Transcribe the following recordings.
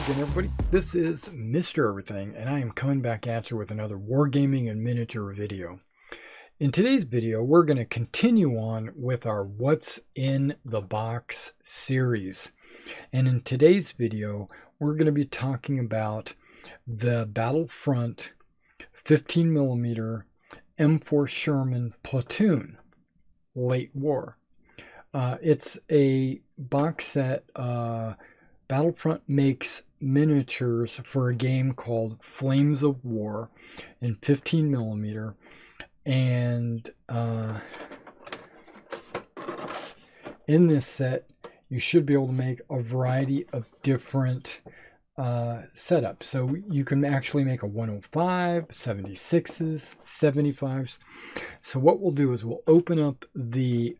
again, everybody. This is Mr. Everything, and I am coming back at you with another Wargaming and miniature video. In today's video, we're going to continue on with our What's in the Box series. And in today's video, we're going to be talking about the Battlefront 15mm M4 Sherman Platoon, late war. It's a box set. Battlefront makes miniatures for a game called Flames of War in 15mm, and in this set you should be able to make a variety of different setups. So you can actually make a 105, 76s, 75s. So what we'll do is we'll open up the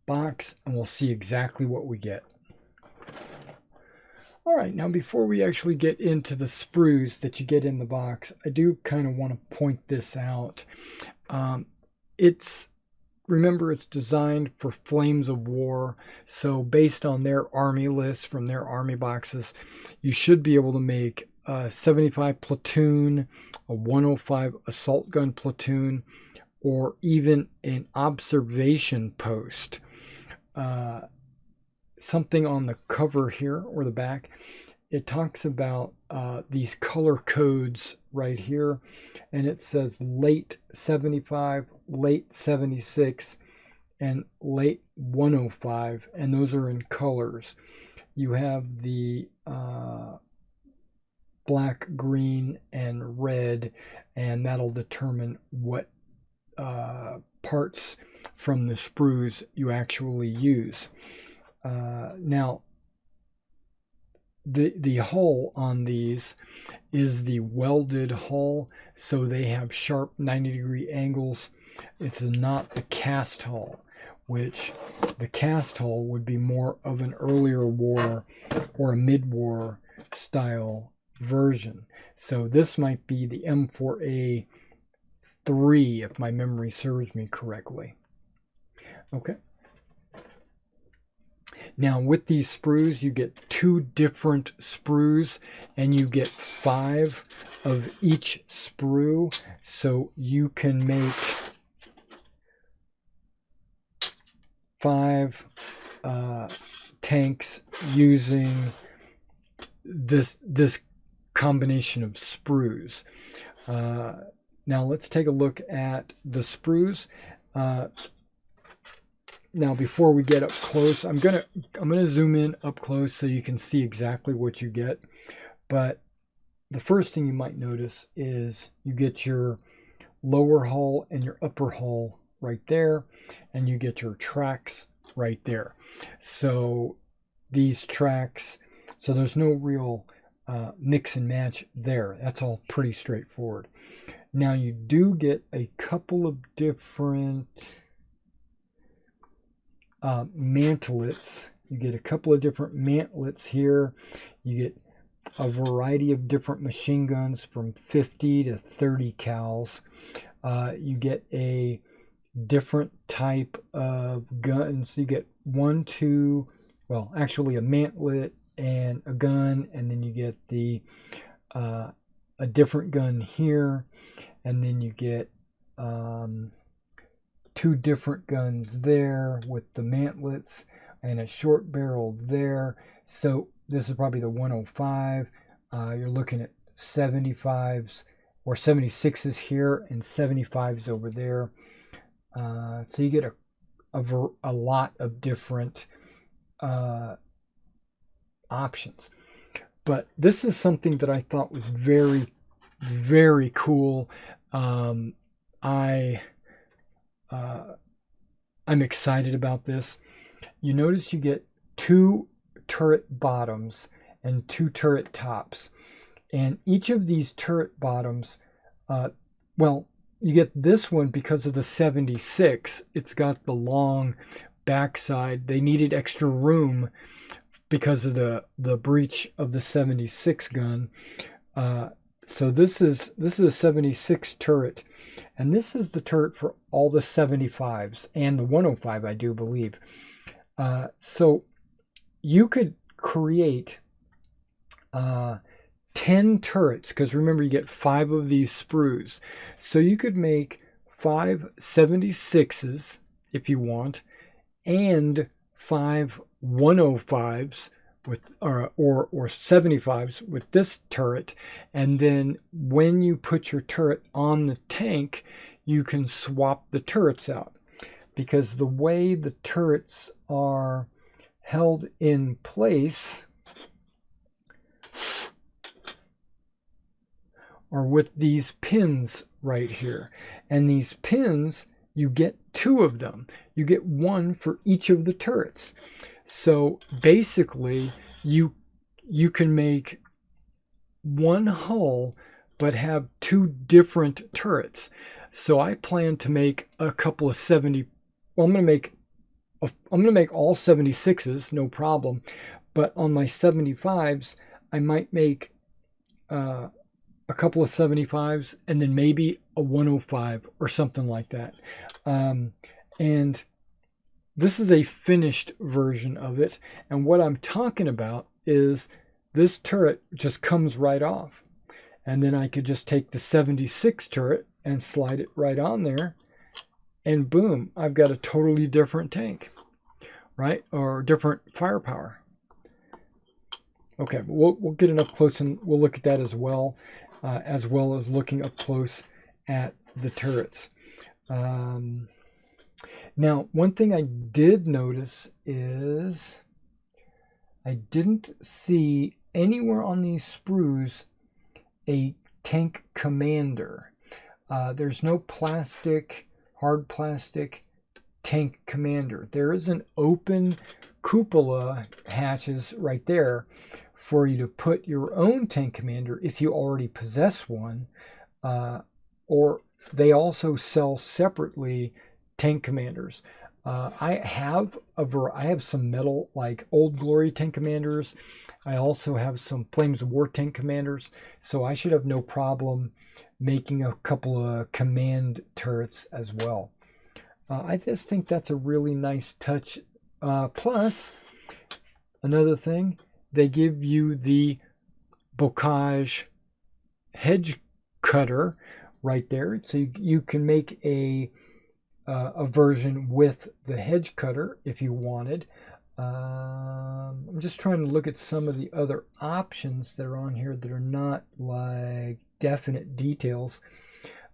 box and we'll see exactly what we get. All right, now before we actually get into the sprues that you get in the box, I do kind of want to point this out. Remember, it's designed for Flames of War, so based on their army list from their army boxes, you should be able to make a 75 platoon, a 105 assault gun platoon, or even an observation post. Something on the cover here or the back, it talks about these color codes right here, and it says late 75, late 76, and late 105, and those are in colors. You have the black, green, and red, and that'll determine what parts from the sprues you actually use. Now, the hull on these is the welded hull, so they have sharp 90-degree angles. It's not the cast hull, which the cast hull would be more of an earlier war or a mid-war style version. So this might be the M4A3, if my memory serves me correctly. Okay. Now with these sprues, you get 2 different sprues, and you get 5 of each sprue, so you can make 5 tanks using this combination of sprues. Now let's take a look at the sprues. Now, before we get up close, I'm gonna zoom in up close so you can see exactly what you get. But the first thing you might notice is you get your lower hull and your upper hull right there, and you get your tracks right there. So these tracks, so there's no real mix and match there. That's all pretty straightforward. Now you do get a couple of different mantlets. You get a couple of different mantlets here. You get a variety of different machine guns from 50 to 30 cals. You get a different type of guns. You get actually a mantlet and a gun, and then you get a different gun here, and then you get 2 different guns there with the mantlets and a short barrel there. So this is probably the 105. You're looking at 75s or 76s here and 75s over there. So you get a lot of different options. But this is something that I thought was very, very cool. I'm excited about this. You notice you get 2 turret bottoms and 2 turret tops, and each of these turret bottoms, you get this one because of the 76. It's got the long backside. They needed extra room because of the breach of the 76 gun. So this is a 76 turret, and this is the turret for all the 75s and the 105, I do believe. So you could create 10 turrets, because remember you get 5 of these sprues. So you could make 5 76s if you want, and 5 105s with or 75s with this turret. And then when you put your turret on the tank, you can swap the turrets out, because the way the turrets are held in place are with these pins right here. And these pins, you get 2 of them. You get 1 for each of the turrets. So basically, you can make one hull but have 2 different turrets. So I plan to make a couple of 70. Well, I'm going to make all 76s, no problem. But on my 75s, I might make a couple of 75s and then maybe a 105 or something like that. And this is a finished version of it. And what I'm talking about is this turret just comes right off. And then I could just take the 76 turret and slide it right on there. And boom, I've got a totally different tank, right? Or different firepower. Okay, but we'll get it up close and we'll look at that as well as looking up close at the turrets. Now, one thing I did notice is I didn't see anywhere on these sprues a tank commander. There's no plastic, hard plastic tank commander. There is an open cupola hatches right there for you to put your own tank commander if you already possess one, or they also sell separately tank commanders. I have some metal, like Old Glory tank commanders. I also have some Flames of War tank commanders, so I should have no problem making a couple of command turrets as well. I just think that's a really nice touch. Plus, another thing, they give you the bocage hedge cutter right there, so you can make a version with the hedge cutter if you wanted. I'm just trying to look at some of the other options that are on here that are not like definite details.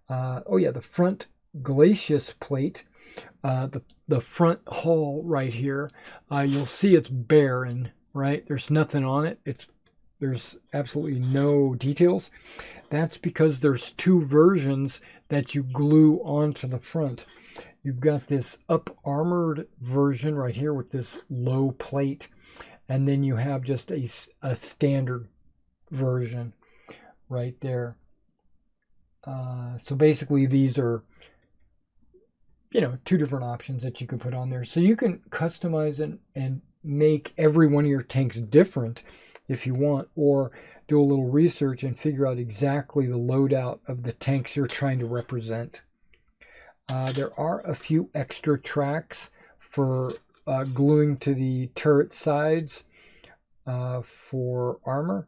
Oh yeah, the front glacis plate, the front hull right here, you'll see it's barren, right? There's nothing on it. There's absolutely no details. That's because there's 2 versions that you glue onto the front. You've got this up armored version right here with this low plate, and then you have just a standard version right there. So basically these are, 2 different options that you can put on there. So you can customize and make every one of your tanks different if you want, or do a little research and figure out exactly the loadout of the tanks you're trying to represent. There are a few extra tracks for gluing to the turret sides for armor,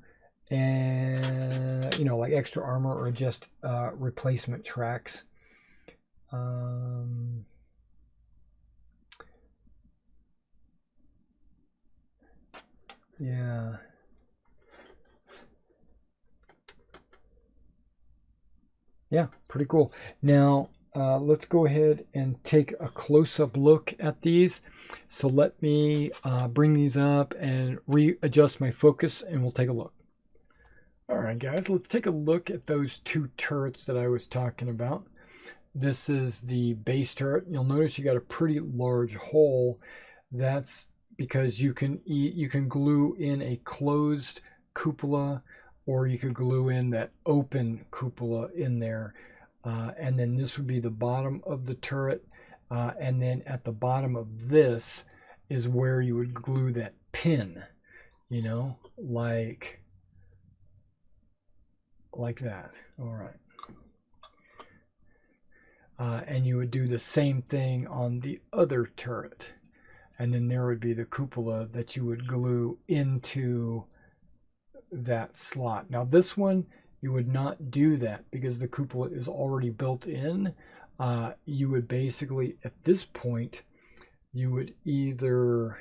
and like extra armor or just replacement tracks. Yeah. Yeah, pretty cool. Now, let's go ahead and take a close-up look at these. So let me bring these up and readjust my focus, and we'll take a look. All right, guys, let's take a look at those 2 turrets that I was talking about. This is the base turret. You'll notice you got a pretty large hole. That's because you can glue in a closed cupola, or you could glue in that open cupola in there. And then this would be the bottom of the turret. And then at the bottom of this is where you would glue that pin, like that. All right. And you would do the same thing on the other turret. And then there would be the cupola that you would glue into that slot. Now this one, you would not do that because the cupola is already built in. You would basically, at this point, you would either,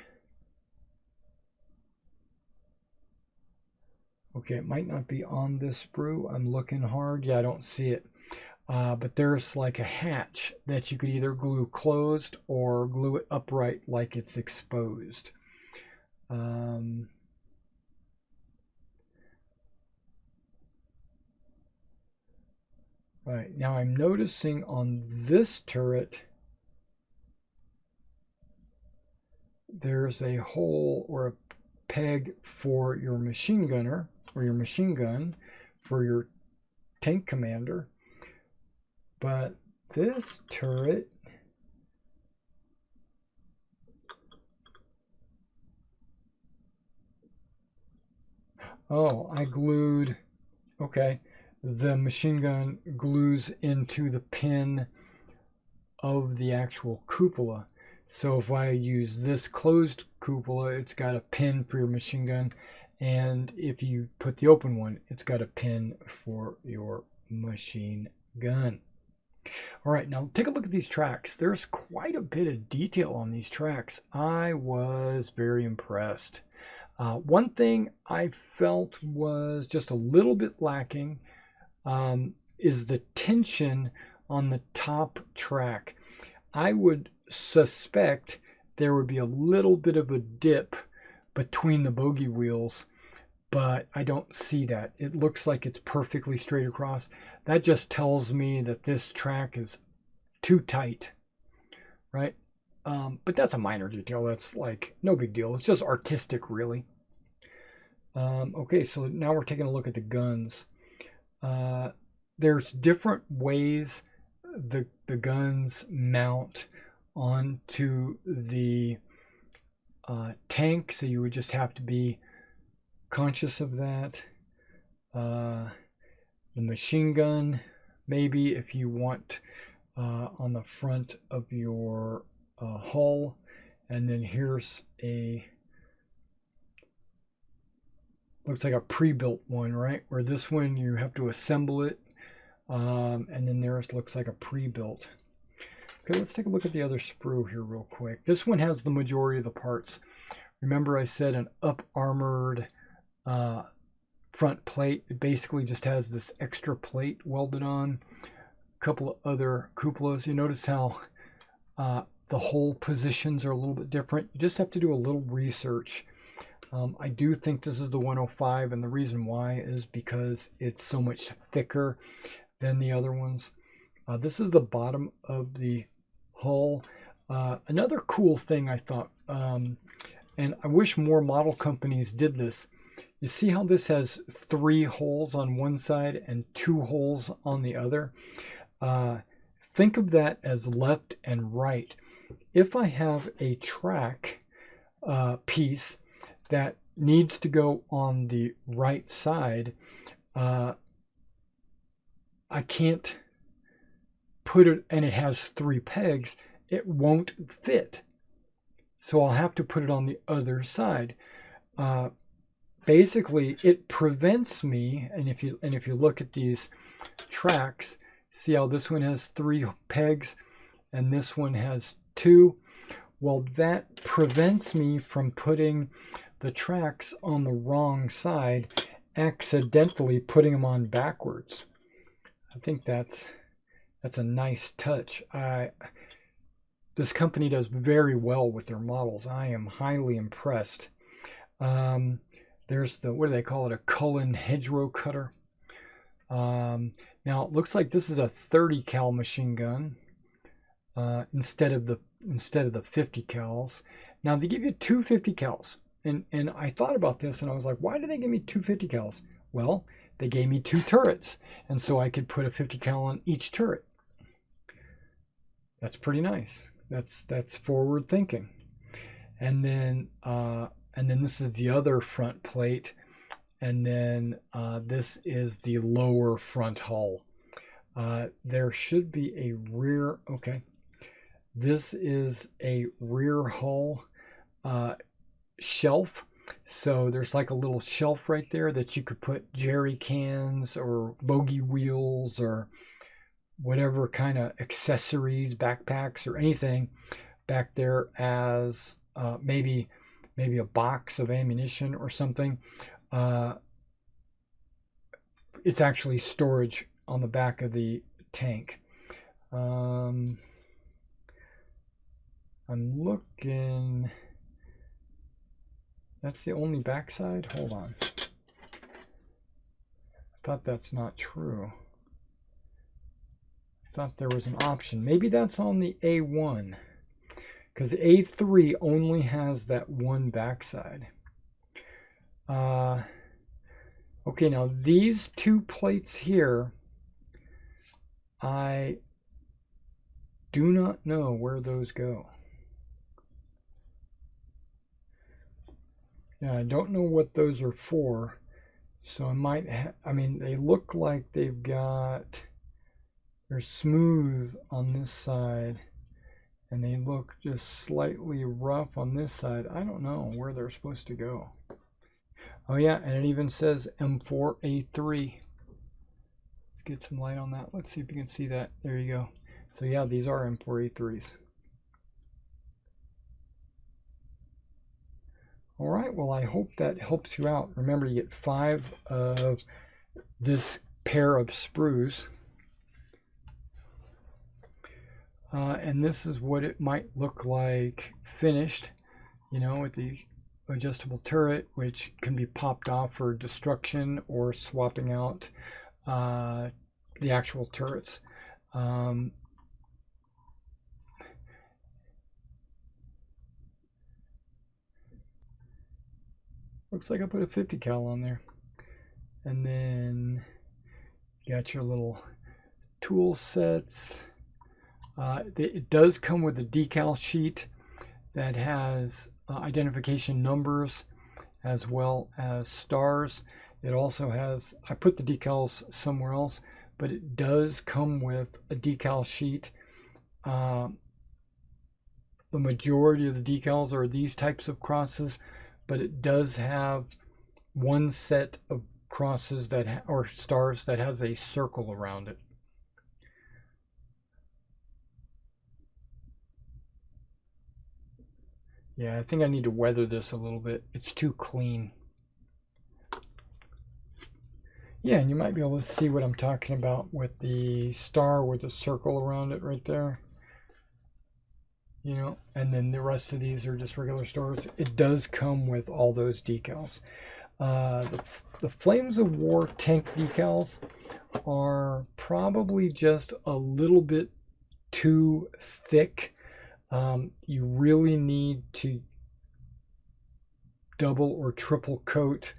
okay, it might not be on this sprue. I'm looking hard. Yeah, I don't see it. But there's like a hatch that you could either glue closed or glue it upright like it's exposed. Right, now I'm noticing on this turret, there's a hole or a peg for your machine gunner or your machine gun for your tank commander. But this turret, oh, I glued, okay. The machine gun glues into the pin of the actual cupola. So if I use this closed cupola, it's got a pin for your machine gun. And if you put the open one, it's got a pin for your machine gun. All right, now take a look at these tracks. There's quite a bit of detail on these tracks. I was very impressed. One thing I felt was just a little bit lacking is the tension on the top track. I would suspect there would be a little bit of a dip between the bogey wheels, but I don't see that. It looks like it's perfectly straight across. That just tells me that this track is too tight, right? But that's a minor detail. That's like no big deal. It's just artistic, really. Okay, so now we're taking a look at the guns. There's different ways the guns mount onto the tank, so you would just have to be conscious of that. The machine gun, maybe if you want on the front of your hull, and then here's a, looks like a pre-built one, right? Where this one you have to assemble it, and then there's looks like a pre-built. Okay, let's take a look at the other sprue here real quick. This one has the majority of the parts. Remember I said an up-armored front plate. It basically just has this extra plate welded on. A couple of other cupolas. You notice how the hole positions are a little bit different. You just have to do a little research. I do think this is the 105, and the reason why is because it's so much thicker than the other ones. This is the bottom of the hull. Another cool thing I thought, and I wish more model companies did this. You see how this has 3 holes on one side and 2 holes on the other? Think of that as left and right. If I have a track piece that needs to go on the right side, I can't put it, and it has 3 pegs, it won't fit. So I'll have to put it on the other side. Basically, it prevents me, and if you look at these tracks, see how this one has 3 pegs and this one has 2? Well, that prevents me from putting the tracks on the wrong side, accidentally putting them on backwards. I think that's a nice touch. This company does very well with their models. I am highly impressed. There's the, what do they call it, a Cullen hedgerow cutter. Now it looks like this is a 30 cal machine gun instead of the 50 cals. Now they give you 2 50 cals. And I thought about this and I was like, why do they give me 2 50 cals? Well, they gave me 2 turrets, and so I could put a 50 cal on each turret. That's pretty nice. That's forward thinking. And then this is the other front plate, and then this is the lower front hull. There should be a rear. Okay, this is a rear hull shelf. So there's like a little shelf right there that you could put jerry cans or bogey wheels or whatever kind of accessories, backpacks or anything back there, as maybe a box of ammunition or something. It's actually storage on the back of the tank. I'm looking. That's the only backside? Hold on. I thought that's not true. I thought there was an option. Maybe that's on the A1. Because the A3 only has that one backside. Okay, now these two plates here, I do not know where those go. Yeah, I don't know what those are for. So I might I mean, they look like they're smooth on this side, and they look just slightly rough on this side. I don't know where they're supposed to go. Oh yeah, and it even says M4A3. Let's get some light on that. Let's see if you can see that. There you go. So yeah, these are M4A3s. All right, well, I hope that helps you out. Remember, you get 5 of this pair of sprues. And this is what it might look like finished, you know, with the adjustable turret, which can be popped off for destruction or swapping out the actual turrets. Looks like I put a 50 cal on there. And then you got your little tool sets. It does come with a decal sheet that has identification numbers as well as stars. It also has, I put the decals somewhere else, but it does come with a decal sheet. The majority of the decals are these types of crosses, but it does have one set of crosses that or stars that has a circle around it. Yeah, I think I need to weather this a little bit. It's too clean. Yeah, and you might be able to see what I'm talking about with the star with the circle around it right there. You know, and then the rest of these are just regular stars. It does come with all those decals. The Flames of War tank decals are probably just a little bit too thick. You really need to double or triple coat,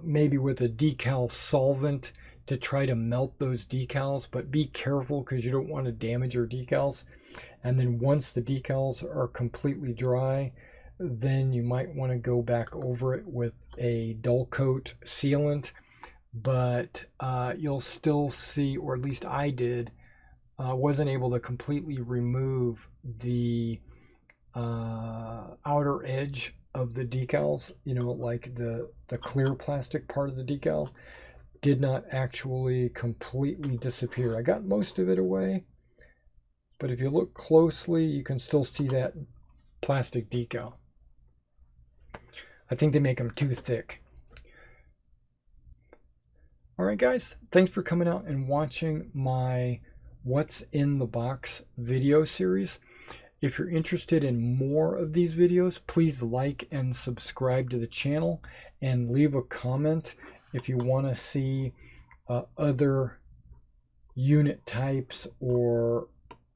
maybe with a decal solvent to try to melt those decals, but be careful because you don't want to damage your decals. And then once the decals are completely dry, then you might want to go back over it with a dull coat sealant, but you'll still see, or at least I did, wasn't able to completely remove the outer edge of the decals, you know, like the clear plastic part of the decal did not actually completely disappear. I got most of it away, but if you look closely, you can still see that plastic decal. I think they make them too thick. All right, guys, thanks for coming out and watching my What's in the Box video series. If you're interested in more of these videos, please like and subscribe to the channel and leave a comment if you want to see other unit types, or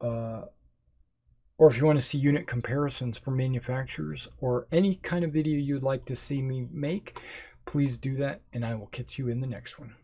if you want to see unit comparisons for manufacturers, or any kind of video you'd like to see me make. Please do that, and I will catch you in the next one.